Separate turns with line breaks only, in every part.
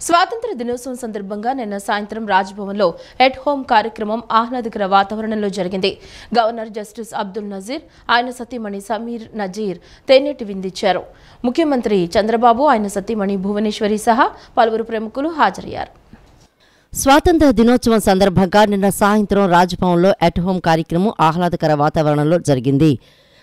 స్వాతంత్ర దినోత్సవం సందర్భంగా నిన్న సాయంత్రం రాజ్భవన్లో ఎట్ హోమ్ కార్యక్రమం ఆహ్లాదకర వాతావరణంలో జరిగింది. గవర్నర్ జస్టిస్ అబ్దుల్ నజీర్, ఆయన సతీమణి సమీర్ నజీర్ తేనెటి విందిచ్చారు. ముఖ్యమంత్రి చంద్రబాబు, ఆయన సతీమణి భువనేశ్వరి సహా పలువురు ప్రముఖులు హాజరయ్యారు.
స్వాతంత్ర దినోత్సవం సందర్భంగా నిన్న సాయంత్రం రాజ్భవన్లో ఎట్ హోమ్ కార్యక్రమం ఆహ్లాదకర వాతావరణంలో జరిగింది.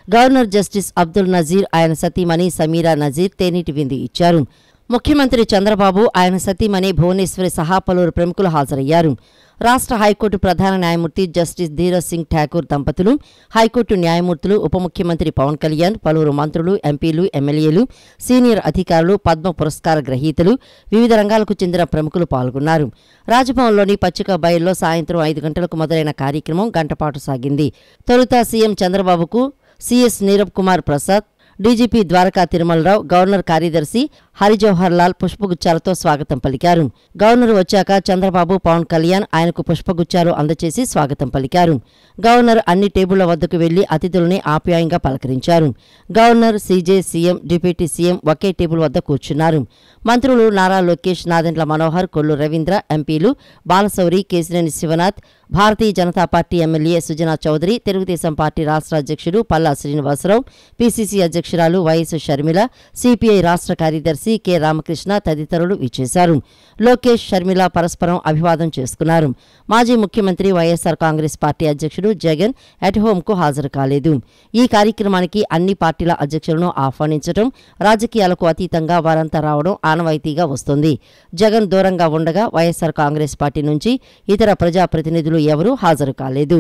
గవర్నర్ జస్టిస్ అబ్దుల్ నజీర్, ఆయన సతీమణి సమీరా నజీర్ తేనెటి విందు ఇచ్చారు. ముఖ్యమంత్రి చంద్రబాబు, ఆయన సతీమణి భువనేశ్వరి సహా పలువురు ప్రముఖులు హాజరయ్యారు. రాష్ట్ర హైకోర్టు ప్రధాన న్యాయమూర్తి జస్టిస్ ధీరజ్ సింగ్ ఠాకూర్ దంపతులు, హైకోర్టు న్యాయమూర్తులు, ఉప ముఖ్యమంత్రి పవన్ కళ్యాణ్, పలువురు మంత్రులు, ఎంపీలు, ఎమ్మెల్యేలు, సీనియర్ అధికారులు, పద్మ పురస్కార గ్రహీతలు, వివిధ రంగాలకు చెందిన ప్రముఖులు పాల్గొన్నారు. రాజ్భవన్లోని పచ్చిక బయల్లో సాయంత్రం 5 గంటలకు మొదలైన కార్యక్రమం గంటపాటు సాగింది. తొలుత సీఎం చంద్రబాబుకు CS Neerab Kumar Prasad, DGP Dwaraka Tirumala Rao, governor కార్యదర్శి హరిజవహర్ లాల్ పుష్పగుచ్చాలతో స్వాగతం పలికారు. గవర్నర్ వచ్చాక చంద్రబాబు, పవన్ కళ్యాణ్ ఆయనకు పుష్పగుచ్చాలు అందజేసి స్వాగతం పలికారు. గవర్నర్ అన్ని టేబుళ్ల వద్దకు వెళ్లి అతిథుల్ని ఆప్యాయంగా పలకరించారు. Governor, CJ, CM, deputy CM ఒకే టేబుల్ వద్ద కూర్చున్నారు. మంత్రులు నారా లోకేష్, నాదెండ్ల మనోహర్, కొల్లు రవీంద్ర, ఎంపీలు Balashowry, Kesineni Sivanath, Bharatiya Janata party MLA Sujana Chowdary, Telugu Desam party రాష్ట్ర అధ్యక్షుడు పల్లా శ్రీనివాసరావు, పీసీసీ అధ్యక్షురాలు వైఎస్ షర్మిల, సిపిఐ రాష్ట్ర కార్యదర్శి కె రామకృష్ణ తదితరులు ఇచ్చేశారు. లోకేష్, షర్మిల పరస్పరం అభివాదం చేసుకున్నారు. మాజీ ముఖ్యమంత్రి వైఎస్సార్ కాంగ్రెస్ పార్టీ అధ్యక్షుడు జగన్ ఎట్ హోంకు హాజరు కాలేదు. ఈ కార్యక్రమానికి అన్ని పార్టీల అధ్యక్షులను ఆహ్వానించడం, రాజకీయాలకు అతీతంగా వారంతా రావడం ఆనవాయితీగా వస్తోంది. జగన్ దూరంగా ఉండగా వైఎస్సార్ కాంగ్రెస్ పార్టీ నుంచి ఇతర ప్రజాప్రతినిధులు ఎవరూ హాజరు కాలేదు.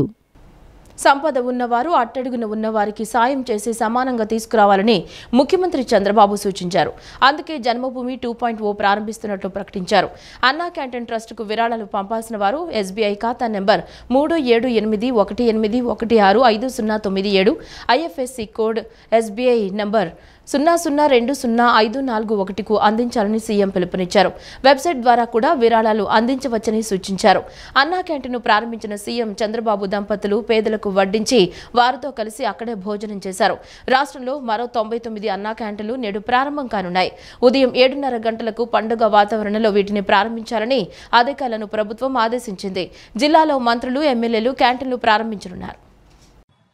సంపద ఉన్నవారు అట్టడుగున ఉన్నవారికి సాయం చేసి సమానంగా తీసుకురావాలని ముఖ్యమంత్రి చంద్రబాబు సూచించారు. అందుకే జన్మభూమి 2.0 ప్రారంభిస్తున్నట్లు ప్రకటించారు. అన్నా క్యాంటీన్ ట్రస్టుకు విరాళాలు పంపాల్సిన వారు ఎస్బీఐ ఖాతా number 378181650997, IFSC code SBI number 00205441కు అందించాలని సీఎం పిలుపునిచ్చారు. వెబ్సైట్ ద్వారా కూడా విరాళాలు అందించవచ్చని సూచించారు. అన్నా క్యాంటీన్ను ప్రారంభించిన సీఎం చంద్రబాబు దంపతులు పేదలకు వడ్డించి వారితో కలిసి అక్కడే భోజనం చేశారు. రాష్ట్రంలో మరో 99 అన్నా క్యాంటీన్లు నేడు ప్రారంభం కానున్నాయి. ఉదయం 7:30 గంటలకు పండుగ వాతావరణంలో వీటిని ప్రారంభించాలని అధికారులను ప్రభుత్వం ఆదేశించింది. జిల్లాలో మంత్రులు, ఎమ్మెల్యేలు క్యాంటీన్లు ప్రారంభించనున్నారు.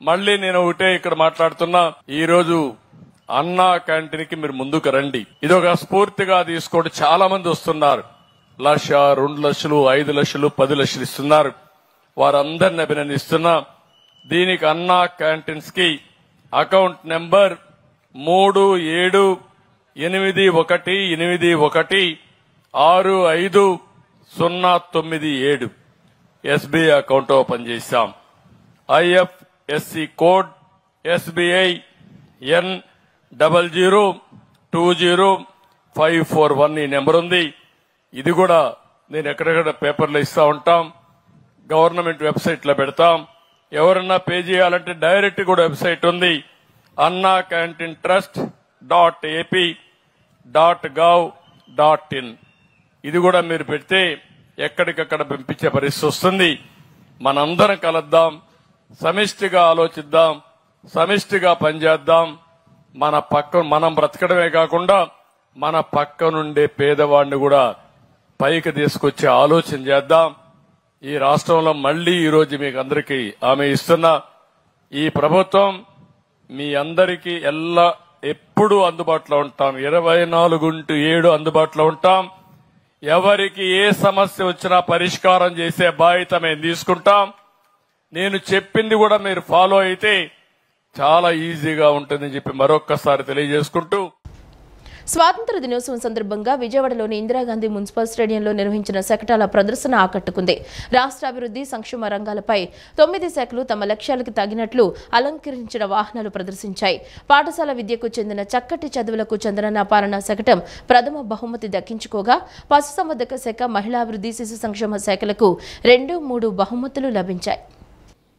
మళ్ళీ నేను ఒకటే ఇక్కడ మాట్లాడుతున్నా, ఈ రోజు అన్నా క్యాంటీన్ కి మీరు ముందుకు రండి. ఇదొక స్ఫూర్తిగా తీసుకోండి. చాలా మంది వస్తున్నారు. 1,00,000, 2 లక్షలు, 5 లక్షలు, 10 లక్షలు ఇస్తున్నారు. వారందరిని అభినందిస్తున్నా. దీనికి అన్నా క్యాంటీన్స్ కి account number 378881650997 SBI account open చేశాం. ఐఎఫ్ఎస్సి కోడ్ ఎస్బీఐ N00205541 ఈ నెంబర్ ఉంది. ఇది కూడా నేను ఎక్కడెక్కడ పేపర్లో ఇస్తా ఉంటాం, గవర్నమెంట్ వెబ్సైట్ లో పెడతాం. ఎవరన్నా పే చేయాలంటే డైరెక్ట్ కూడా వెబ్సైట్ ఉంది, annacanteen.ap.gov.in. ఇది కూడా మీరు పెడితే ఎక్కడికక్కడ పంపించే పరిస్థితి వస్తుంది. మనందరం కలుద్దాం, సమిష్టిగా ఆలోచిద్దాం, సమిష్టిగా పనిచేద్దాం. మనం బ్రతకడమే కాకుండా మన పక్కనుండే పేదవాడిని కూడా పైకి తీసుకొచ్చే ఆలోచన చేద్దాం. ఈ రాష్ట్రంలో మళ్లీ ఈ రోజు మీకు అందరికీ హామీ ఇస్తున్నా, ఈ ప్రభుత్వం మీ అందరికీ ఎప్పుడూ అందుబాటులో ఉంటాం. 24/7 అందుబాటులో ఉంటాం. ఎవరికి ఏ సమస్య వచ్చినా పరిష్కారం చేసే బాధ్యత మేము తీసుకుంటాం. నేను చెప్పింది కూడా మీరు ఫాలో అయితే చాలా ఈజీగా ఉంటుందని చెప్పి మరొక్కసారి తెలియజేసుకుంటూ,
స్వాతంత్ర దినోత్సవం సందర్భంగా విజయవాడలోని ఇందిరాగాంధీ మున్సిపల్ స్టేడియంలో నిర్వహించిన శకటాల ప్రదర్శన ఆకట్టుకుంది. రాష్ట్రాభివృద్ధి, సంక్షేమ రంగాలపై 9 శాఖలు తమ లక్ష్యాలకు తగినట్లు అలంకరించిన వాహనాలు ప్రదర్శించాయి. పాఠశాల విద్యకు చెందిన చక్కటి చదువులకు చంద్రన్న పాలన శకటం ప్రథమ బహుమతి దక్కించుకోగా, పశుసంవర్ధక శాఖ, మహిళాభివృద్ధి, శిశు సంక్షేమ శాఖలకు 2, 3 బహుమతులు లభించాయి.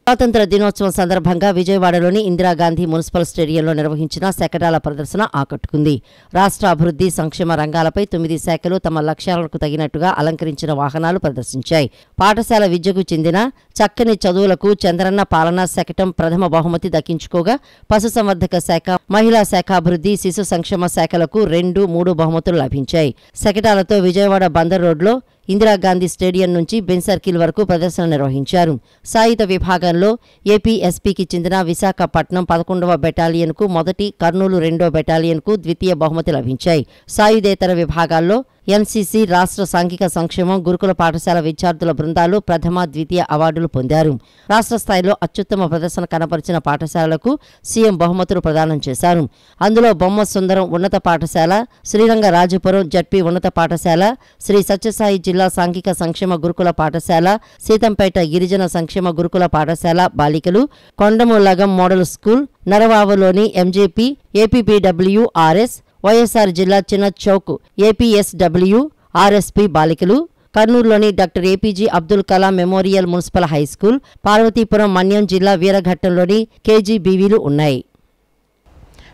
స్వాతంత్ర దినోత్సవం సందర్భంగా విజయవాడలోని ఇందిరాగాంధీ మున్సిపల్ స్టేడియంలో నిర్వహించిన శకటాల ప్రదర్శన ఆకట్టుకుంది. రాష్ట్ర అభివృద్ధి సంక్షేమ రంగాలపై 9 శాఖలు తమ లక్ష్యాలకు తగినట్టుగా అలంకరించిన వాహనాలు ప్రదర్శించాయి. పాఠశాల విద్యకు చెందిన చక్కని చదువులకు చంద్రన్న పాలనా శకటం ప్రథమ బహుమతి దక్కించుకోగా, పశుసంవర్ధక శాఖ, మహిళా శాఖ అభివృద్ధి, శిశు సంక్షేమ శాఖలకు 2, 3 బహుమతులు లభించాయి. శకటాలతో విజయవాడ బందర్ రోడ్లో ఇందిరాగాంధీ స్టేడియం నుంచి బెంచ్ సర్కిల్ వరకు ప్రదర్శన నిర్వహించారు. సాయుధ విభాగంలో ఏపీఎస్పీకి చెందిన విశాఖపట్నం 11వ బెటాలియన్కు మొదటి, కర్నూలు 2వ బెటాలియన్కు ద్వితీయ బహుమతి లభించాయి. సాయుధేతర విభాగాల్లో ఎన్సీసీ, రాష్ట్ర సాంఘిక సంక్షేమం, గురుకుల పాఠశాల విద్యార్థుల బృందాలు ప్రథమ, ద్వితీయ అవార్డులు పొందారు. రాష్ట్ర స్థాయిలో అత్యుత్తమ ప్రదర్శన కనపరిచిన పాఠశాలలకు సీఎం బహుమతులు ప్రదానం చేశారు. అందులో బొమ్మ సుందరం ఉన్నత పాఠశాల, శ్రీరంగరాజపురం జడ్పీ ఉన్నత పాఠశాల, శ్రీ సత్యసాయి జిల్లా సాంఘిక సంక్షేమ గురుకుల పాఠశాల, సీతంపేట గిరిజన సంక్షేమ గురుకుల పాఠశాల బాలికలు, కొండములగం మోడల్ స్కూల్, నరవావలోని ఎంజేపీ, ఏపీపీడబ్ల్యూఆర్ఎస్, వైఎస్ఆర్ జిల్లా చిన్న చౌక్ ఏపీఎస్డబ్ల్యూ ఆర్ఎస్పీ బాలికలు, కర్నూలులోని doctor APJ Abdul Kalam memorial municipal high school, Parvathipuram Manyam జిల్లా వీరఘట్టంలోని కేజీబీవీలు ఉన్నాయి.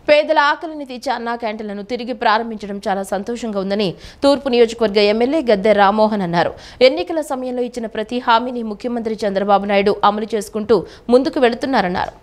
పేదల ఆకలిని తీర్చే అన్నా క్యాంటీన్లను తిరిగి ప్రారంభించడం చాలా సంతోషంగా ఉందని తూర్పు నియోజకవర్గ ఎమ్మెల్యే గద్దె రామ్మోహన్ అన్నారు. ఎన్నికల సమయంలో ఇచ్చిన ప్రతి హామీని ముఖ్యమంత్రి చంద్రబాబు నాయుడు అమలు చేసుకుంటూ ముందుకు వెళుతున్నారన్నారు.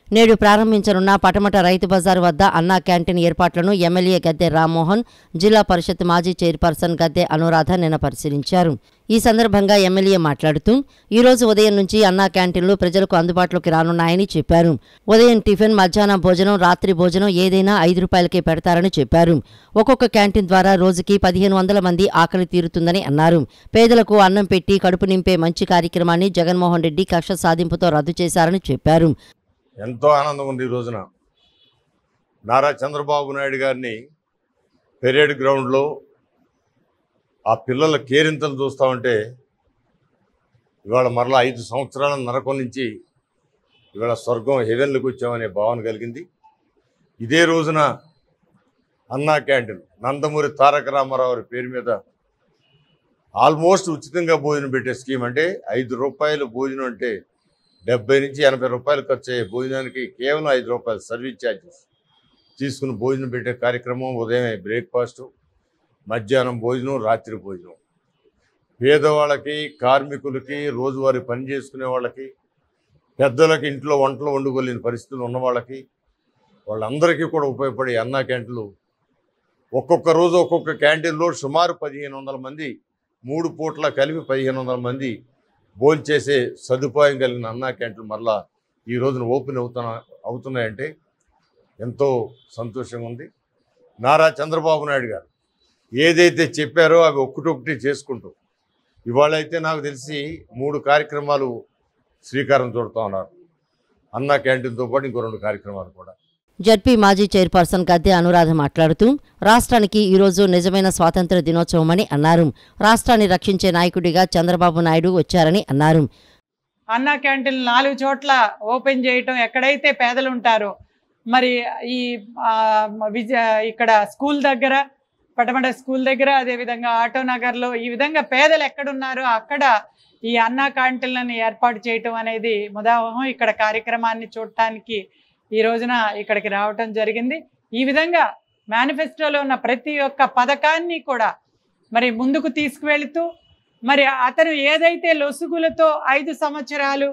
నేడు ప్రారంభించనున్న పటమట రైతు బజారు వద్ద అన్నా క్యాంటీన్ ఏర్పాట్లను ఎమ్మెల్యే గద్దె రామ్మోహన్, జిల్లా పరిషత్ మాజీ చైర్పర్సన్ గద్దె అనురాధ నిన్న పరిశీలించారు. ఈ సందర్భంగా ఎమ్మెల్యే మాట్లాడుతూ ఈ రోజు ఉదయం నుంచి అన్నా క్యాంటీన్లు ప్రజలకు అందుబాటులోకి రానున్నాయని చెప్పారు. ఉదయం టిఫిన్, మధ్యాహ్నం భోజనం, రాత్రి భోజనం ఏదైనా 5 రూపాయలకే పెడతారని చెప్పారు. ఒక్కొక్క క్యాంటీన్ ద్వారా రోజుకి 1500 మంది ఆకలి తీరుతుందని అన్నారు. పేదలకు అన్నం పెట్టి కడుపు నింపే మంచి కార్యక్రమాన్ని జగన్మోహన్ రెడ్డి కక్ష సాధింపుతో రద్దు చేశారని చెప్పారు.
ఎంతో ఆనందం ఉంది. ఈ రోజున నారా చంద్రబాబు నాయుడు గారిని పెరేడ్ గ్రౌండ్లో ఆ పిల్లల కేరింతలు చూస్తూ ఉంటే ఇవాళ మరలా 5 సంవత్సరాల నరకం నుంచి ఇవాళ స్వర్గం హెవెన్లకు వచ్చామనే భావన కలిగింది. ఇదే రోజున అన్నా క్యాంటీన్ నందమూరి తారక రామారావు పేరు మీద ఆల్మోస్ట్ ఉచితంగా భోజనం పెట్టే స్కీమ్. అంటే 5 రూపాయలు భోజనం అంటే 70 నుంచి 80 రూపాయలు ఖర్చు అయ్యే భోజనానికి కేవలం 5 రూపాయలు సర్వీస్ ఛార్జెస్ తీసుకుని భోజనం పెట్టే కార్యక్రమం. ఉదయం బ్రేక్ఫాస్టు, మధ్యాహ్నం భోజనం, రాత్రి భోజనం. పేదవాళ్ళకి, కార్మికులకి, రోజువారీ పని చేసుకునే వాళ్ళకి, పెద్దలకి, ఇంట్లో వంటలు వండుకోలేని పరిస్థితులు ఉన్న వాళ్ళకి, వాళ్ళందరికీ కూడా ఉపయోగపడే అన్నా క్యాంటీన్లు ఒక్కొక్క రోజు ఒక్కొక్క క్యాంటీన్లో సుమారు 1500 మంది, 3 పూట్ల కలిపి 1500 మంది భోంచేసే సదుపాయం కలిగిన అన్నా క్యాంటీన్లు మరలా ఈ రోజున ఓపెన్ అవుతున్నాయంటే ఎంతో సంతోషంగా ఉంది. నారా చంద్రబాబు నాయుడు గారు ఏదైతే చెప్పారో అవి ఒక్కటొక్కటి చేసుకుంటూ ఇవాళ అయితే నాకు తెలిసి 3 కార్యక్రమాలు శ్రీకారం చుడుతూ ఉన్నారు. అన్నా క్యాంటీన్తో పాటు ఇంకో 2 కార్యక్రమాలు కూడా.
జడ్పీ మాజీ చైర్పర్సన్ గద్దె అనురాధ మాట్లాడుతూ రాష్ట్రానికి ఈరోజు నిజమైన స్వాతంత్ర దినోత్సవమని అన్నారు. రాష్ట్రాన్ని రక్షించే నాయకుడిగా చంద్రబాబు నాయుడు వచ్చారని అన్నారు.
అన్నా క్యాంటీన్ 4 చోట్ల ఓపెన్ చేయటం, ఎక్కడైతే పేదలు ఉంటారో మరి ఈ ఇక్కడ స్కూల్ దగ్గర, పటమట స్కూల్ దగ్గర, అదేవిధంగా ఆటో నగర్లో ఈ విధంగా పేదలు ఎక్కడున్నారో అక్కడ ఈ అన్నా క్యాంటీన్లను ఏర్పాటు చేయటం అనేది ముదావహం. ఇక్కడ కార్యక్రమాన్ని చూడటానికి ఈ రోజున ఇక్కడికి రావటం జరిగింది. ఈ విధంగా మేనిఫెస్టోలో ఉన్న ప్రతి ఒక్క పథకాన్ని కూడా మరి ముందుకు తీసుకువెళుతూ మరి అతను ఏదైతే లొసుగులతో 5 సంవత్సరాలు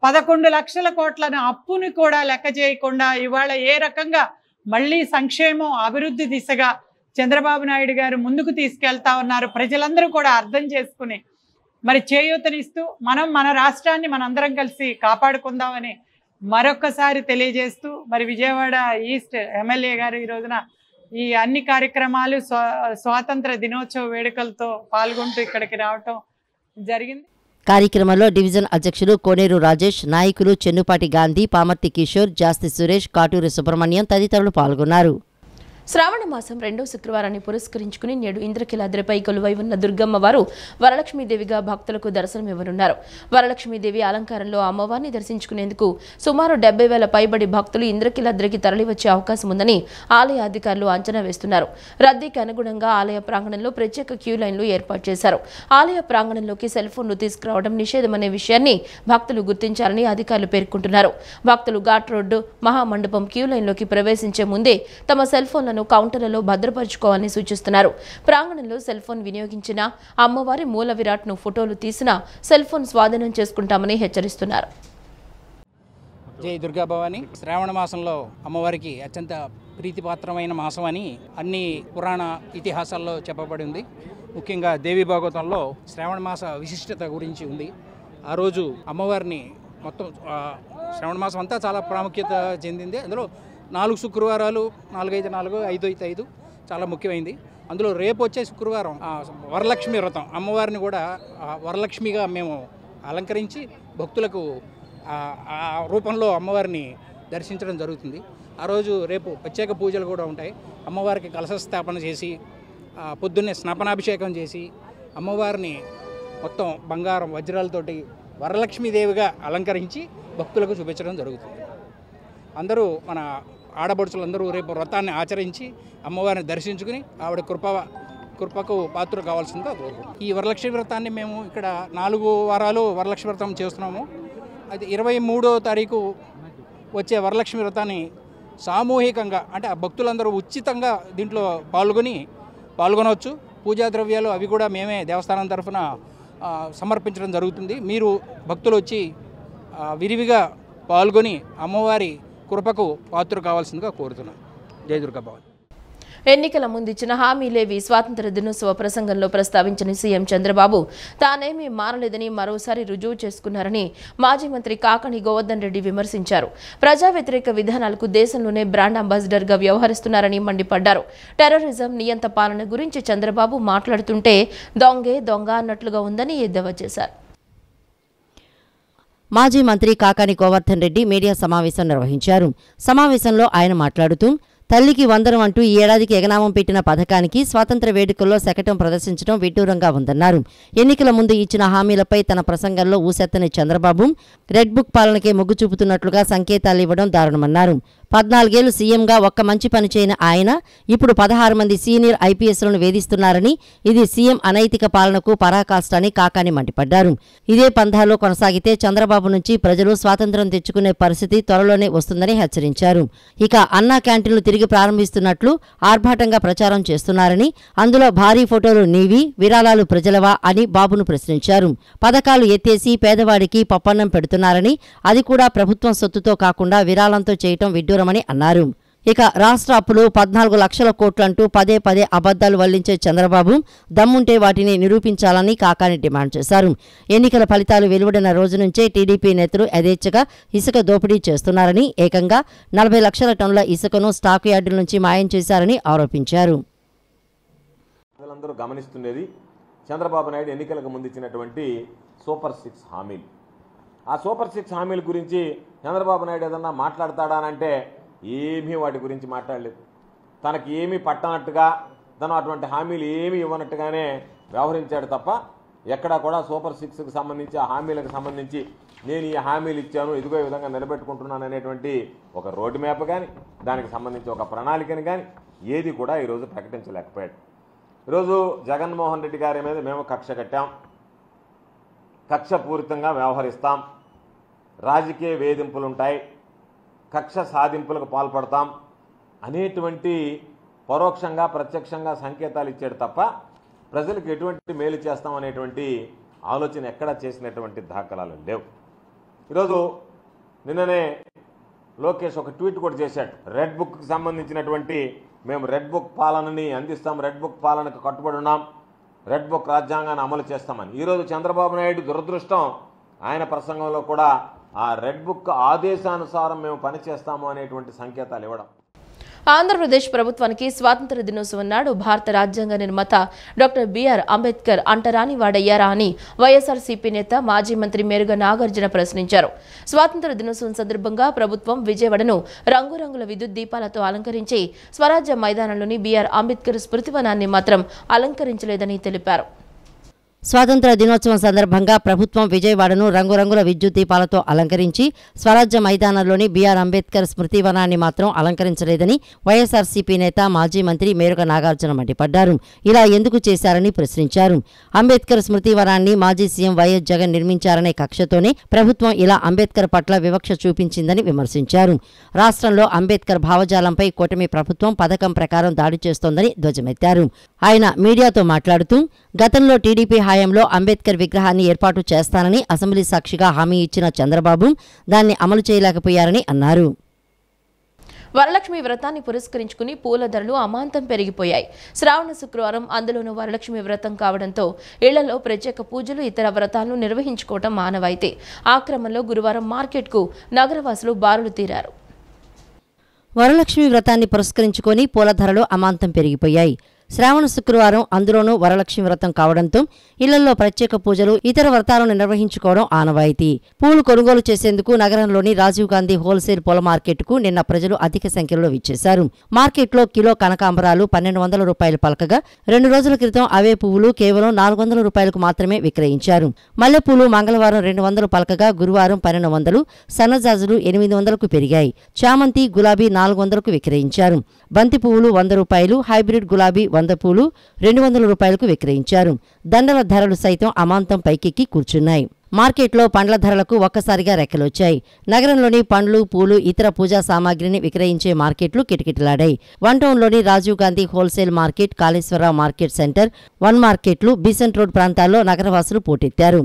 11 లక్షల కోట్లను అప్పుని కూడా లెక్క చేయకుండా ఇవాళ ఏ రకంగా మళ్ళీ సంక్షేమం అభివృద్ధి దిశగా చంద్రబాబు నాయుడు గారు ముందుకు తీసుకెళ్తా ఉన్నారు. ప్రజలందరూ కూడా అర్థం చేసుకుని మరి చేయూతనిస్తూ మన రాష్ట్రాన్ని మనందరం కలిసి కాపాడుకుందామని మరొక్కసారి తెలియజేస్తూ మరి విజయవాడ ఈస్ట్ ఎమ్మెల్యే గారు ఈ రోజున ఈ అన్ని కార్యక్రమాలు స్వాతంత్ర దినోత్సవ వేడుకలతో పాల్గొంటూ ఇక్కడికి రావటం జరిగింది.
కార్యక్రమంలో డివిజన్ అధ్యక్షులు కోనేరు రాజేష్, నాయకులు చెన్నుపాటి గాంధీ, పామర్తి కిషోర్, జాస్తి సురేష్, కాటూరి సుబ్రహ్మణ్యం తదితరులు పాల్గొన్నారు.
శ్రావణ మాసం రెండో శుక్రవారాన్ని పురస్కరించుకుని నేడు ఇంద్రకీలాద్రిపై కొలువై ఉన్న దుర్గమ్మ వారు వరలక్ష్మీదేవిగా భక్తులకు దర్శనమివ్వనున్నారు. వరలక్ష్మీదేవి అలంకారంలో అమ్మవారిని దర్శించుకునేందుకు సుమారు 70,000 పైబడి భక్తులు ఇంద్రకీలాద్రికి తరలివచ్చే అవకాశం ఉందని ఆలయ అధికారులు అంచనా వేస్తున్నారు. రద్దీకి అనుగుణంగా ఆలయ ప్రాంగణంలో ప్రత్యేక క్యూ లైన్లు ఏర్పాటు చేశారు. ఆలయ ప్రాంగణంలోకి సెల్ ఫోన్లు తీసుకురావడం నిషేధమనే విషయాన్ని భక్తులు గుర్తించాలని అధికారులు పేర్కొంటున్నారు. భక్తులు ఘాట్ రోడ్డు మహామండపం క్యూ లైన్లోకి ప్రవేశించే ముందే తమ సెల్ ఫోన్లను కౌంటర్లలో భద్రపరుచుకోవాలని సూచిస్తున్నారు. ప్రాంగణంలో సెల్ ఫోన్ వినియోగించిన అమ్మవారి మూల విరాట్ను ఫోటోలు తీసిన సెల్ ఫోన్ స్వాధీనం చేసుకుంటామని హెచ్చరిస్తున్నారు.
జై దుర్గా భవాని. శ్రావణ మాసంలో అమ్మవారికి అత్యంత ప్రీతిపాత్రమైన మాసం అని అన్ని పురాణ ఇతిహాసాల్లో చెప్పబడి ఉంది. ముఖ్యంగా దేవి భాగవతంలో శ్రావణ మాస విశిష్టత గురించి ఉంది. ఆ రోజు అమ్మవారిని మొత్తం శ్రావణ మాసం అంతా చాలా ప్రాముఖ్యత చెందింది. అందులో 4 శుక్రవారాలు 4-5 చాలా ముఖ్యమైనది. అందులో రేపు వచ్చే శుక్రవారం వరలక్ష్మి వ్రతం, అమ్మవారిని కూడా వరలక్ష్మిగా మేము అలంకరించి భక్తులకు ఆ రూపంలో అమ్మవారిని దర్శించడం జరుగుతుంది. ఆ రోజు రేపు ప్రత్యేక పూజలు కూడా ఉంటాయి. అమ్మవారికి కలశ స్థాపన చేసి పొద్దున్నే స్నాపనాభిషేకం చేసి అమ్మవారిని మొత్తం బంగారం వజ్రాలతోటి వరలక్ష్మీదేవిగా అలంకరించి భక్తులకు చూపించడం జరుగుతుంది. అందరూ మన ఆడబడుచులందరూ రేపు వ్రతాన్ని ఆచరించి అమ్మవారిని దర్శించుకుని ఆవిడ కృపకు పాత్ర కావాల్సిందిగా కోరుకుంటున్నాం. ఈ వరలక్ష్మి వ్రతాన్ని మేము ఇక్కడ 4 వారాలు వరలక్ష్మి వ్రతం చేస్తున్నాము. అది 23వ తారీఖు వచ్చే వరలక్ష్మి వ్రతాన్ని సామూహికంగా అంటే ఆ భక్తులందరూ ఉచితంగా దీంట్లో పాల్గొనవచ్చు. పూజా ద్రవ్యాలు అవి కూడా మేమే దేవస్థానం తరఫున సమర్పించడం జరుగుతుంది. మీరు భక్తులు వచ్చి విరివిగా పాల్గొని అమ్మవారి కృపకు పాత్ర కావాల్సిందిగా కోరుతున్నాం. జై దుర్గా భవాని.
ఎన్నికల ముందు ఇచ్చిన హామీలేవి స్వాతంత్ర దినోత్సవ ప్రసంగంలో ప్రస్తావించిన సీఎం చంద్రబాబు తానేమీ మారలేదని మరోసారి రుజువు చేసుకున్నారని మాజీ మంత్రి కాకాని గోవర్ధన్ రెడ్డి విమర్శించారు. ప్రజా వ్యతిరేక విధానాలకు దేశంలోనే బ్రాండ్ అంబాసిడర్గా వ్యవహరిస్తున్నారని మండిపడ్డారు. టెర్రరిజం నియంత పాలన గురించి చంద్రబాబు మాట్లాడుతుంటే దొంగే దొంగ అన్నట్లుగా ఉందని ఎద్దేవా చేశారు.
మాజీ మంత్రి కాకాని గోవర్ధన్ రెడ్డి మీడియా సమావేశం నిర్వహించారు. సమావేశంలో ఆయన మాట్లాడుతూ తల్లికి వందనం అంటూ ఈ ఏడాదికి ఎగనామం పెట్టిన పథకానికి స్వాతంత్ర వేడుకల్లో శకటం ప్రదర్శించడం విడ్డూరంగా ఉందన్నారు. ఎన్నికల ముందు ఇచ్చిన హామీలపై తన ప్రసంగంలో ఊసెత్తని చంద్రబాబు రెడ్ బుక్ పాలనకే మొగ్గు చూపుతున్నట్లుగా సంకేతాలు ఇవ్వడం దారుణమన్నారు. 14 ఏళ్లు సీఎంగా ఒక్క మంచి పని చేయని ఆయన ఇప్పుడు 16 మంది సీనియర్ ఐపీఎస్లను వేధిస్తున్నారని, ఇది సీఎం అనైతిక పాలనకు పరాకాష్ట అని కాకాని మండిపడ్డారు. ఇదే పంథాలో కొనసాగితే చంద్రబాబు నుంచి ప్రజలు స్వాతంత్ర్యం తెచ్చుకునే పరిస్థితి త్వరలోనే వస్తుందని హెచ్చరించారు. ఇక అన్నా క్యాంటీన్లు తిరిగి ప్రారంభిస్తున్నట్లు ఆర్భాటంగా ప్రచారం చేస్తున్నారని, అందులో భారీ ఫోటోలు నీవి, విరాళాలు ప్రజలవా అని బాబును ప్రశ్నించారు. పథకాలు ఎత్తేసి పేదవాడికి పప్పన్నం పెడుతున్నారని, అది కూడా ప్రభుత్వం సొత్తుతో కాకుండా విరాళంతో చేయటం విడ్డూరమని అన్నారు. ఇక రాష్ట్ర అప్పులు 14 లక్షల కోట్లంటూ పదే అబద్దాలు వల్లించే చంద్రబాబు దమ్ముంటే వాటిని నిరూపించాలని కాకాని డిమాండ్ చేశారు. ఎన్నికల ఫలితాలు వెలువడిన రోజు నుంచే టీడీపీ నేతలు యథేచ్ఛగా ఇసుక దోపిడీ చేస్తున్నారని, ఏకంగా 40 లక్షల టన్నుల ఇసుకను స్టాక్ యార్డుల నుంచి మాయం చేశారని ఆరోపించారు.
ప్రజలందరూ గమనిస్తున్నది చంద్రబాబు నాయుడు ఎన్నికలకు ముందు ఇచ్చినటువంటి సూపర్ 6 హామీలు. ఆ సూపర్ 6 హామీల గురించి చంద్రబాబు నాయుడు ఏదన్నా మాట్లాడతాడానంటే ఏమీ వాటి గురించి మాట్లాడలేదు. తనకి ఏమీ పట్టనట్టుగా, తను అటువంటి హామీలు ఏమీ ఇవ్వనట్టుగానే వ్యవహరించాడు తప్ప ఎక్కడా కూడా సూపర్ 6కి సంబంధించి ఆ హామీలకు సంబంధించి నేను ఈ హామీలు ఇచ్చాను, ఇదిగో ఈ విధంగా నిలబెట్టుకుంటున్నాను అనేటువంటి ఒక రోడ్ మ్యాప్ కానీ, దానికి సంబంధించి ఒక ప్రణాళికని కానీ ఏది కూడా ఈరోజు ప్రకటించలేకపోయాడు. ఈరోజు జగన్మోహన్ రెడ్డి గారి మీద మేము కక్ష కట్టాం, కక్షపూరితంగా వ్యవహరిస్తాం, రాజకీయ వేధింపులుంటాయి, కక్ష సాధింపులకు పాల్పడతాం అనేటువంటి పరోక్షంగా ప్రత్యక్షంగా సంకేతాలు ఇచ్చాడు తప్ప ప్రజలకు ఎటువంటి మేలు చేస్తాం అనేటువంటి ఆలోచన ఎక్కడా చేసినటువంటి దాఖలాలు లేవు. ఈరోజు నిన్ననే లోకేష్ ఒక ట్వీట్ కూడా చేశాడు. రెడ్ బుక్కి సంబంధించినటువంటి మేము రెడ్ బుక్ పాలనని అందిస్తాం, రెడ్ బుక్ పాలనకు కట్టుబడి ఉన్నాం, రెడ్ బుక్ రాజ్యాంగాన్ని అమలు చేస్తామని. ఈరోజు చంద్రబాబు నాయుడు దురదృష్టం ఆయన ప్రసంగంలో కూడా ఆ రెడ్ బుక్ ఆదేశానుసారం మేము పనిచేస్తాము అనేటువంటి సంకేతాలు ఇవ్వడం.
ఆంధ్రప్రదేశ్ ప్రభుత్వానికి స్వాతంత్ర దినోత్సవం నాడు భారత రాజ్యాంగ నిర్మాత డాక్టర్ బిఆర్ అంబేద్కర్ అంటరాని వాడయ్యారా అని వైఎస్ఆర్సీపీ నేత మాజీ మంత్రి మేరుగ నాగార్జున ప్రశ్నించారు. స్వాతంత్ర దినోత్సవం సందర్భంగా ప్రభుత్వం విజయవాడను రంగురంగుల విద్యుత్ దీపాలతో అలంకరించి స్వరాజ్య మైదానంలోని బిఆర్ అంబేద్కర్ స్మృతివనాన్ని మాత్రం అలంకరించలేదని తెలిపారు.
స్వాతంత్ర దినోత్సవం సందర్భంగా ప్రభుత్వం విజయవాడను రంగురంగుల విద్యుత్ దీపాలతో అలంకరించి స్వరాజ్య మైదానంలోని బిఆర్ అంబేద్కర్ స్మృతివనాన్ని మాత్రం అలంకరించలేదని వైఎస్ఆర్సీపీ నేత మాజీ మంత్రి మేరుగ నాగార్జున మండిపడ్డారు. ఇలా ఎందుకు చేశారని ప్రశ్నించారు. అంబేద్కర్ స్మృతివనాన్ని మాజీ సీఎం వైఎస్ జగన్ నిర్మించారనే కక్షతోనే ప్రభుత్వం ఇలా అంబేద్కర్ పట్ల వివక్ష చూపించిందని విమర్శించారు. రాష్ట్రంలో అంబేద్కర్ భావజాలంపై కూటమి ప్రభుత్వం పథకం ప్రకారం దాడి చేస్తోందని ధ్వజమెత్తారు. ఆయన మీడియాతో మాట్లాడుతూ గతంలో టీడీపీ హయాంలో అంబేద్కర్ విగ్రహాన్ని ఏర్పాటు చేస్తానని అసెంబ్లీ సాక్షిగా హామీ ఇచ్చిన చంద్రబాబు దాన్ని అమలు చేయలేకపోయారని అన్నారు.
వరలక్ష్మి వ్రతాన్ని పురస్కరించుకుని పూల ధరలు అమాంతం పెరిగిపోయాయి. శ్రావణ శుక్రవారం, అందులోనూ వరలక్ష్మి వ్రతం కావడంతో ఇళ్లలో ప్రత్యేక పూజలు, ఇతర వ్రతాలను నిర్వహించుకోవడం మానవాయితీ. ఆ క్రమంలో గురువారం మార్కెట్కు నగరవాసులు బారులు తీరారు.
వరలక్ష్మి వ్రతాన్ని పురస్కరించుకొని పూల ధరలు అమాంతం పెరిగిపోయాయి. శ్రావణ శుక్రవారం, అందులోనూ వరలక్ష్మి వ్రతం కావడంతో ఇళ్లలో ప్రత్యేక పూజలు, ఇతర వ్రతాలను నిర్వహించుకోవడం ఆనవాయితీ. పూలు కొనుగోలు చేసేందుకు నగరంలోని రాజీవ్ గాంధీ హోల్సేల్ పూల మార్కెట్కు నిన్న ప్రజలు అధిక సంఖ్యలో విచ్చేశారు. మార్కెట్లో కిలో కనకాంబరాలు 1200 రూపాయలు పలకగా 2 రోజుల క్రితం అవే పువ్వులు కేవలం 400 రూపాయలకు మాత్రమే విక్రయించారు. మల్లెపూలు మంగళవారం 200 పలకగా గురువారం 1200, సన్నజాజులు 800కు పెరిగాయి. చామంతి, గులాబీ 400కు విక్రయించారు. బంతి పువ్వులు 100 రూపాయలు, హైబ్రిడ్ గులాబీ 100 పూలు 200 రూపాయలకు విక్రయించారు. దండల ధరలు సైతం అమాంతం పైకెక్కి కూర్చున్నాయి. మార్కెట్లో పండ్ల ధరలకు ఒక్కసారిగా రెక్కలొచ్చాయి. నగరంలోని పండ్లు, పూలు, ఇతర పూజా సామాగ్రిని విక్రయించే మార్కెట్లు కిటకిటలాడాయి. 1 టౌన్లోని Rajiv Gandhi wholesale market, Kaleswara Rao market centre, 1 మార్కెట్లు, బీసెంట్ రోడ్ ప్రాంతాల్లో నగరవాసులు పోటెత్తారు.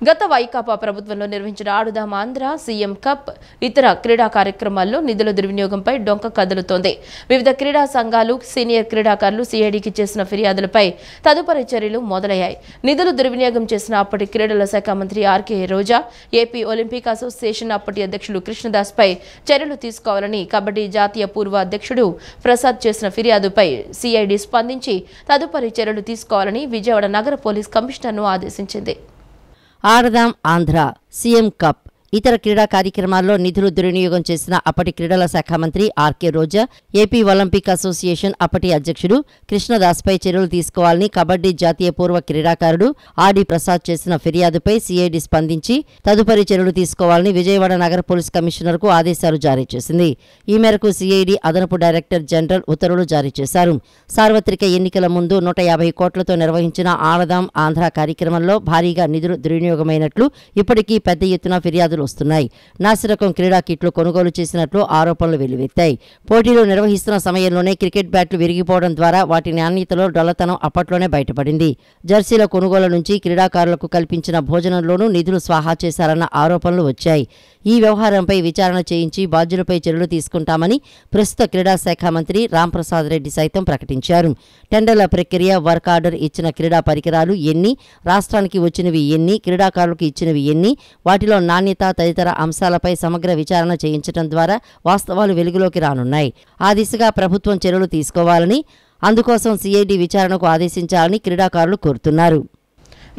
గత వైకాపా ప్రభుత్వంలో నిర్వహించిన ఆడుదాం ఆంధ్ర, సీఎం కప్, ఇతర క్రీడా కార్యక్రమాల్లో నిధుల దుర్వినియోగంపై డొంక కదులుతోంది. వివిధ క్రీడా సంఘాలు, సీనియర్ క్రీడాకారులు సీఐడీకి చేసిన ఫిర్యాదులపై తదుపరి చర్యలు మొదలయ్యాయి. నిధులు దుర్వినియోగం చేసిన అప్పటి క్రీడల శాఖ మంత్రి ఆర్కే రోజా, ఏపీ ఒలింపిక్ అసోసియేషన్ అప్పటి అధ్యక్షులు కృష్ణదాస్పై చర్యలు తీసుకోవాలని కబడ్డీ జాతీయ పూర్వ అధ్యక్షుడు ప్రసాద్ చేసిన ఫిర్యాదుపై సీఐడీ స్పందించి తదుపరి చర్యలు తీసుకోవాలని విజయవాడ నగర పోలీస్ కమిషనర్ను ఆదేశించింది.
ఆడదాం ఆంధ్ర, సీఎం కప్, ఇతర క్రీడా కార్యక్రమాల్లో నిధులు దుర్వినియోగం చేసిన అప్పటి క్రీడల శాఖ మంత్రి ఆర్కే రోజా, ఏపీ ఒలింపిక్ అసోసియేషన్ అప్పటి అధ్యక్షుడు కృష్ణదాస్పై చర్యలు తీసుకోవాలని కబడ్డీ జాతీయ పూర్వ క్రీడాకారుడు ఆర్డి ప్రసాద్ చేసిన ఫిర్యాదుపై సీఐడీ స్పందించి తదుపరి చర్యలు తీసుకోవాలని విజయవాడ నగర పోలీస్ కమిషనర్కు ఆదేశాలు జారీ చేసింది. ఈ మేరకు సీఐడీ అదనపు డైరెక్టర్ జనరల్ ఉత్తర్వులు జారీ చేశారు. సార్వత్రిక ఎన్నికల ముందు 150 కోట్లతో నిర్వహించిన ఆడదాం ఆంధ్ర కార్యక్రమంలో భారీగా నిధులు దుర్వినియోగమైనట్లు ఇప్పటికీ పెద్ద ఎత్తున ఫిర్యాదులు వస్తున్నాయి. నాసిరకం క్రీడా కిట్లు కొనుగోలు చేసినట్లు ఆరోపణలు వెల్లువెత్తాయి. పోటీలు నిర్వహిస్తున్న సమయంలోనే క్రికెట్ బ్యాట్లు విరిగిపోవడం ద్వారా వాటి నాణ్యతలో డొల్లతనం అప్పట్లోనే బయటపడింది. జెర్సీల కొనుగోలు నుంచి క్రీడాకారులకు కల్పించిన భోజనంలోనూ నిధులు స్వాహా చేశారన్న ఆరోపణలు వచ్చాయి. ఈ వ్యవహారంపై విచారణ చేయించి బాధ్యులపై చర్యలు తీసుకుంటామని ప్రస్తుత క్రీడా శాఖ మంత్రి రాంప్రసాద్ రెడ్డి సైతం ప్రకటించారు. టెండర్ల ప్రక్రియ, వర్క్ ఆర్డర్ ఇచ్చిన క్రీడా పరికరాలు ఎన్ని, రాష్ట్రానికి వచ్చినవి ఎన్ని, క్రీడాకారులకు ఇచ్చినవి ఎన్ని, వాటిలో నాణ్యత తదితర అంశాలపై సమగ్ర విచారణ చేయించడం ద్వారా వాస్తవాలు వెలుగులోకి రానున్నాయి. ఆ దిశగా ప్రభుత్వం చర్యలు తీసుకోవాలని, అందుకోసం సీఐడీ విచారణకు ఆదేశించాలని క్రీడాకారులు కోరుతున్నారు.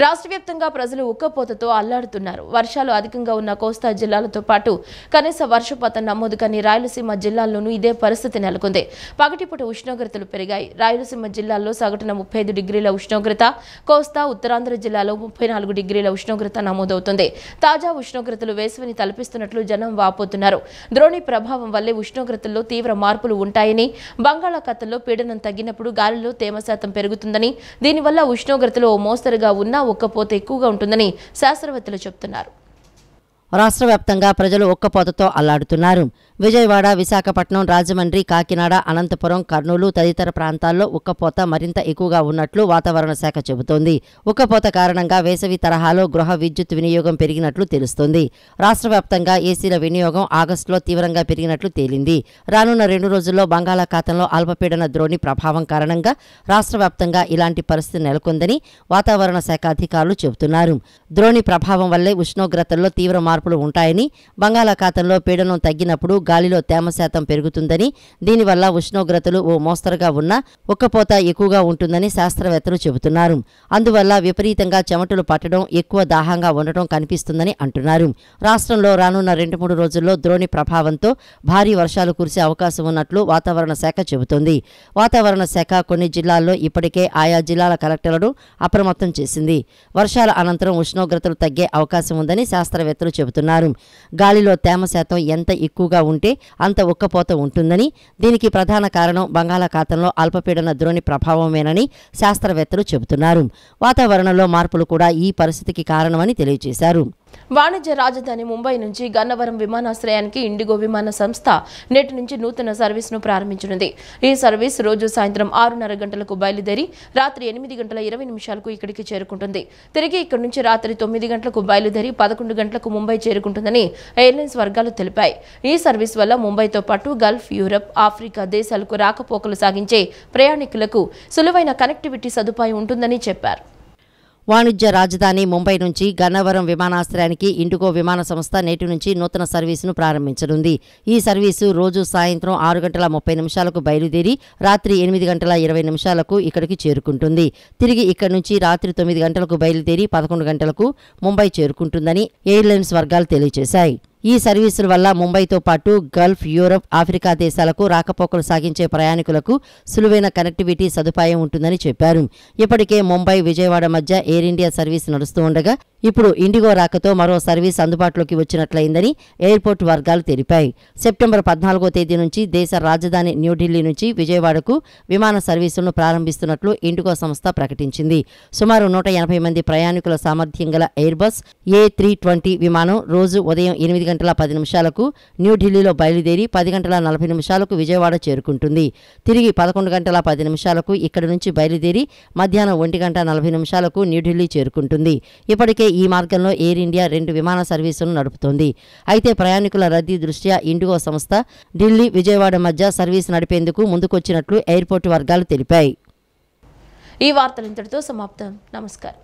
రాష్ట్ర వ్యాప్తంగా ప్రజలు ఉక్కపోతతో అల్లాడుతున్నారు. వర్షాలు అధికంగా ఉన్న కోస్తా జిల్లాలతో పాటు కనీస వర్షపాతం నమోదు కాని రాయలసీమ జిల్లాల్లోనూ ఇదే పరిస్థితి నెలకొంది. పగటిపూట ఉష్ణోగ్రతలు పెరిగాయి. రాయలసీమ జిల్లాల్లో సగటున 35 డిగ్రీల ఉష్ణోగ్రత, కోస్తా, ఉత్తరాంధ్ర జిల్లాలో 34 డిగ్రీల ఉష్ణోగ్రత నమోదవుతుంది. తాజా ఉష్ణోగ్రతలు వేసవిని తలపిస్తున్నట్లు జనం వాపోతున్నారు. ద్రోణి ప్రభావం వల్లే ఉష్ణోగ్రతల్లో తీవ్ర మార్పులు ఉంటాయని, బంగాళాఖాతంలో పీడనం తగ్గినప్పుడు గాలిలో తేమ శాతం పెరుగుతుందని, దీనివల్ల ఉష్ణోగ్రతలు ఓ మోస్తరుగా ఉన్న ఉక్కపోత ఎక్కువగా ఉంటుందని శాస్త్రవేత్తలు చెబుతున్నారు.
రాష్ట్ర వ్యాప్తంగా ప్రజలు ఉక్కపోతతో అల్లాడుతున్నారు. విజయవాడ, విశాఖపట్నం, రాజమండ్రి, కాకినాడ, అనంతపురం, కర్నూలు తదితర ప్రాంతాల్లో ఉక్కపోత మరింత ఎక్కువగా ఉన్నట్లు వాతావరణ శాఖ చెబుతోంది. ఉక్కపోత కారణంగా వేసవి తరహాలో గృహ విద్యుత్ వినియోగం పెరిగినట్లు తెలుస్తోంది. రాష్ట్ర వ్యాప్తంగా ఏసీల వినియోగం ఆగస్టులో తీవ్రంగా పెరిగినట్లు తేలింది. రానున్న 2 రోజుల్లో బంగాళాఖాతంలో అల్పపీడన ద్రోణి ప్రభావం కారణంగా రాష్ట్ర వ్యాప్తంగా ఇలాంటి పరిస్థితి నెలకొందని వాతావరణ శాఖ అధికారులు చెబుతున్నారు. ద్రోణి ప్రభావం వల్లే ఉష్ణోగ్రతల్లో తీవ్ర మార్పు మార్పులు ఉంటాయని, బంగాళాఖాతంలో పీడనం తగ్గినప్పుడు గాలిలో తేమ శాతం పెరుగుతుందని, దీనివల్ల ఉష్ణోగ్రతలు ఓ మోస్తరుగా ఉన్నా ఉక్కపోత ఎక్కువగా ఉంటుందని శాస్త్రవేత్తలు చెబుతున్నారు. అందువల్ల విపరీతంగా చెమటలు పట్టడం, ఎక్కువ దాహంగా ఉండటం కనిపిస్తుందని అంటున్నారు. రాష్ట్రంలో రానున్న 2-3 రోజుల్లో ద్రోణి ప్రభావంతో భారీ వర్షాలు కురిసే అవకాశం ఉన్నట్లు వాతావరణ శాఖ చెబుతోంది. వాతావరణ శాఖ కొన్ని జిల్లాల్లో ఇప్పటికే ఆయా జిల్లాల కలెక్టర్లను అప్రమత్తం చేసింది. వర్షాల అనంతరం ఉష్ణోగ్రతలు తగ్గే అవకాశం ఉందని శాస్త్రవేత్తలు చెబుతున్నారు. గాలిలో తేమ శాతం ఎంత ఎక్కువగా ఉంటే అంత ఉక్కపోత ఉంటుందని, దీనికి ప్రధాన కారణం బంగాళాఖాతంలో అల్పపీడన ద్రోణి ప్రభావమేనని శాస్త్రవేత్తలు చెబుతున్నారు. వాతావరణంలో మార్పులు కూడా ఈ పరిస్థితికి కారణమని తెలియజేశారు.
వాణిజ్య రాజధాని ముంబై నుంచి గన్నవరం విమానాశ్రయానికి ఇండిగో విమాన సంస్థ నేటి నుంచి నూతన సర్వీసును ప్రారంభించనుంది. ఈ సర్వీస్ రోజు సాయంత్రం 6:30 గంటలకు బయలుదేరి రాత్రి 8:20 ఇక్కడికి చేరుకుంటుంది. తిరిగి ఇక్కడి నుంచి రాత్రి 9 గంటలకు బయలుదేరి 11 గంటలకు ముంబై చేరుకుంటుందని ఎయిర్లైన్స్ వర్గాలు తెలిపాయి. ఈ సర్వీస్ వల్ల ముంబైతో పాటు గల్ఫ్, యూరప్, ఆఫ్రికా దేశాలకు రాకపోకలు సాగించే ప్రయాణికులకు సులువైన కనెక్టివిటీ సదుపాయం ఉంటుందని చెప్పారు.
వాణిజ్య రాజధాని ముంబై నుంచి గన్నవరం విమానాశ్రయానికి ఇండిగో విమాన సంస్థ నేటి నుంచి నూతన సర్వీసును ప్రారంభించనుంది. ఈ సర్వీసు రోజు సాయంత్రం 6:30 బయలుదేరి రాత్రి 8:20 ఇక్కడికి చేరుకుంటుంది. తిరిగి ఇక్కడి నుంచి రాత్రి 9 గంటలకు బయలుదేరి 11 గంటలకు ముంబై చేరుకుంటుందని ఎయిర్లైన్స్ వర్గాలు తెలియజేశాయి. ఈ సర్వీసుల వల్ల ముంబైతో పాటు గల్ఫ్, యూరప్, ఆఫ్రికా దేశాలకు రాకపోకలు సాగించే ప్రయాణికులకు సులువైన కనెక్టివిటీ సదుపాయం ఉంటుందని చెప్పారు. ఇప్పటికే ముంబై, విజయవాడ మధ్య ఎయిర్ ఇండియా సర్వీస్ నడుస్తూ ఉండగా ఇప్పుడు ఇండిగో రాకతో మరో సర్వీస్ అందుబాటులోకి వచ్చినట్లయిందని ఎయిర్పోర్ట్ వర్గాలు తెలిపాయి. సెప్టెంబర్ 14వ తేదీ నుంచి దేశ రాజధాని న్యూఢిల్లీ నుంచి విజయవాడకు విమాన సర్వీసులను ప్రారంభిస్తున్నట్లు ఇండిగో సంస్థ ప్రకటించింది. సుమారు 180 మంది ప్రయాణికుల సామర్థ్యం గల ఎయిర్బస్ A320 విమానం రోజు ఉదయం 8:10 న్యూఢిల్లీలో బయలుదేరి 10:40 విజయవాడ చేరుకుంటుంది. తిరిగి 11:10 ఇక్కడి నుంచి బయలుదేరి మధ్యాహ్నం 1:40 న్యూఢిల్లీ చేరుకుంటుంది. ఇప్పటికే ఈ మార్గంలో ఎయిర్ ఇండియా 2 విమాన సర్వీసులను నడుపుతోంది. అయితే ప్రయాణికుల రద్దీ దృష్ట్యా ఇండిగో సంస్థ ఢిల్లీ, విజయవాడ మధ్య సర్వీస్ నడిపేందుకు ముందుకొచ్చినట్లు ఎయిర్పోర్టు వర్గాలు తెలిపాయి.
ఈ వార్తలు ఇంతటితో సమాప్తం. నమస్కారం.